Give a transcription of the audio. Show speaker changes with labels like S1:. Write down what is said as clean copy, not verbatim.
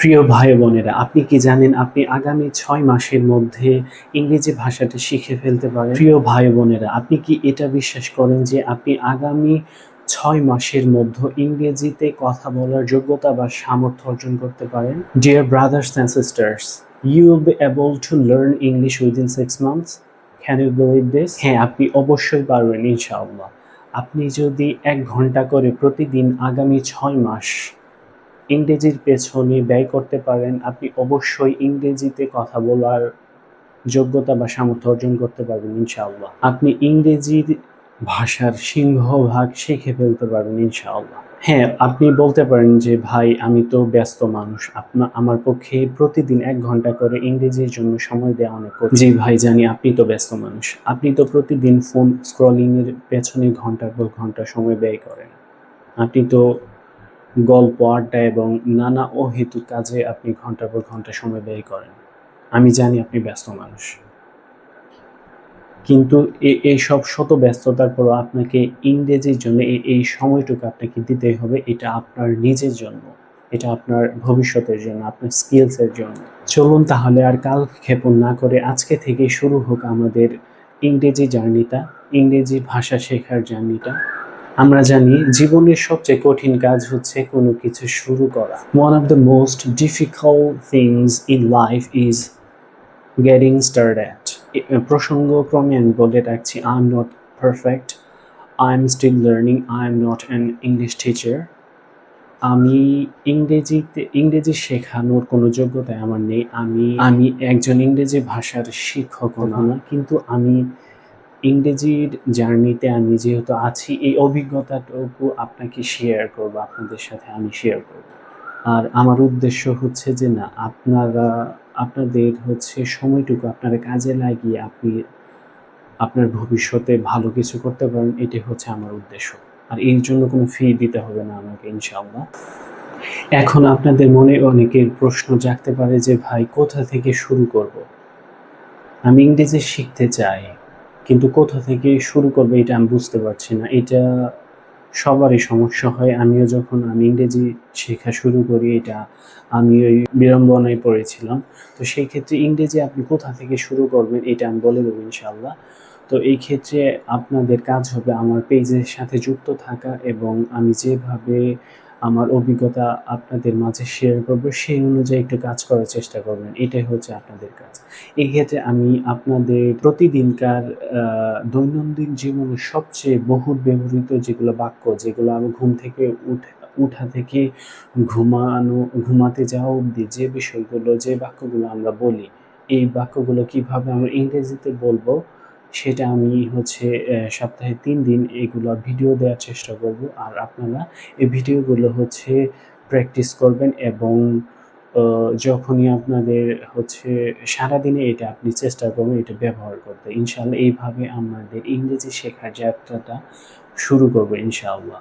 S1: প্রিয় ভাই বোনেরা, আপনি কি জানেন আপনি আগামী 6 মাসের মধ্যে ইংরেজি ভাষাটা শিখে ফেলতে পারেন? প্রিয় ভাই বোনেরা, আপনি কি এটা বিশ্বাস করেন যে আপনি আগামী 6 মাসের মধ্যে ইংরেজিতে কথা বলার যোগ্যতা বা সামর্থ্য অর্জন করতে পারেন? Dear brothers and sisters, you will be able to learn English within 6 months. Can you believe this? হ্যাঁ, আপনি অবশ্যই পারবেন ইনশাআল্লাহ। আপনি যদি 1 ঘন্টা করে প্রতিদিন আগামী 6 মাস ইংরেজির পেছনে ব্যয় করতে পারেন, আপনি অবশ্যই ইংরেজিতে কথা বলার যোগ্যতা বা সামর্থ্য অর্জন করতে পারবেন ইনশাআল্লাহ। আপনি ইংরেজির ভাষার সিংহভাগ শিখে ফেলতে পারবেন ইনশাআল্লাহ। হ্যাঁ, আপনি বলতে পারেন যে ভাই আমি তো ব্যস্ত মানুষ, আমার পক্ষে প্রতিদিন 1 ঘন্টা করে ইংরেজির জন্য সময় দেওয়া অনেক কঠিন। জি ভাই জানি, আপনি তো ব্যস্ত মানুষ, আপনি তো প্রতিদিন ফোন স্ক্রলিং এর পেছনে ঘন্টার পর ঘন্টা সময় ব্যয় করেন। আপনি তো গল্প, আড্ডা এবং নানা অহেতুক কাজে আপনি ঘন্টার পর ঘন্টা সময় ব্যয় করেন। আমি জানি আপনি ব্যস্ত মানুষ, কিন্তু এইসব শত ব্যস্ততার পরও আপনাকে ইংরেজির জন্য এই সময়টুকু আপনাকে দিতেই হবে। এটা আপনার নিজের জন্য, এটা আপনার ভবিষ্যতের জন্য, আপনার স্কিলসের জন্য। চলুন তাহলে আর কালক্ষেপণ না করে আজকে থেকেই শুরু হোক আমাদের ইংরেজি জার্নিটা, ইংরেজি ভাষা শেখার জার্নিটা। আমরা জানি জীবনের সবচেয়ে কঠিন কাজ হচ্ছে কোনো কিছু শুরু করা। One of the most difficult things in life is getting started. প্রসঙ্গক্রমে আমি বলে রাখছি, I'm not perfect, I'm still learning, I'm not an English teacher. আমি ইংরেজি শেখানোর কোনো যোগ্যতা আমার নেই। আমি একজন ইংরেজি ভাষার শিক্ষকও না, কিন্তু আমি ইংরেজির জার্নিতে আমি যেহেতু আছি, এই অভিজ্ঞতাটুকু আপনাকে শেয়ার করব, আপনাদের সাথে আমি শেয়ার করব। আর আমার উদ্দেশ্য হচ্ছে যে না, আপনাদের হচ্ছে সময়টুকু আপনারা কাজে লাগিয়ে আপনি আপনার ভবিষ্যতে ভালো কিছু করতে পারেন, এটাই হচ্ছে আমার উদ্দেশ্য। আর এর জন্য কোনো ফি দিতে হবে না আমাকে ইনশাআল্লাহ। এখন আপনাদের মনে অনেকের প্রশ্ন জাগতে পারে যে ভাই কোথা থেকে শুরু করব? আমি ইংরেজি শিখতে চাই, কিন্তু কোথা থেকে শুরু করবো এটা আমি বুঝতে পারছি না। এটা সবারই সমস্যা হয়। আমিও যখন ইংরেজি শেখা শুরু করি, আমি ওই বিড়ম্বনায় পড়েছিলাম। তো সেই ক্ষেত্রে ইংরেজি আপনি কোথা থেকে শুরু করবেন এটা আমি বলে দেবো ইনশাআল্লাহ। তো এই ক্ষেত্রে আপনাদের কাজ হবে আমার পেজের সাথে যুক্ত থাকা, এবং আমি যেভাবে আমার অভিজ্ঞতা আপনাদের মাঝে শেয়ার করব সেই অনুযায়ী একটু কাজ করার চেষ্টা করবেন। এটাই হচ্ছে আপনাদের কাজ। এই ক্ষেত্রে আমি আপনাদের প্রতিদিনকার দৈনন্দিন জীবনের সবচেয়ে বহুল ব্যবহৃত যেগুলো বাক্য, যেগুলো আমি ঘুম থেকে উঠা থেকে ঘুমাতে যাওয়া অবধি যে বাক্যগুলো আমরা বলি, এই বাক্যগুলো কিভাবে আমরা ইংরেজিতে বলবো সেটা আমি হচ্ছে সপ্তাহে 3 দিন এগুলো ভিডিও দেওয়ার চেষ্টা করব। আর আপনারা এই ভিডিওগুলো হচ্ছে প্র্যাকটিস করবেন, এবং যখনই আপনাদের হচ্ছে সারাদিনে এটা আপনি চেষ্টা করবেন এটা ব্যবহার করতে। ইনশাআল্লাহ এইভাবে আমাদের ইংরেজি শেখার যাত্রাটা শুরু করব ইনশাআল্লাহ।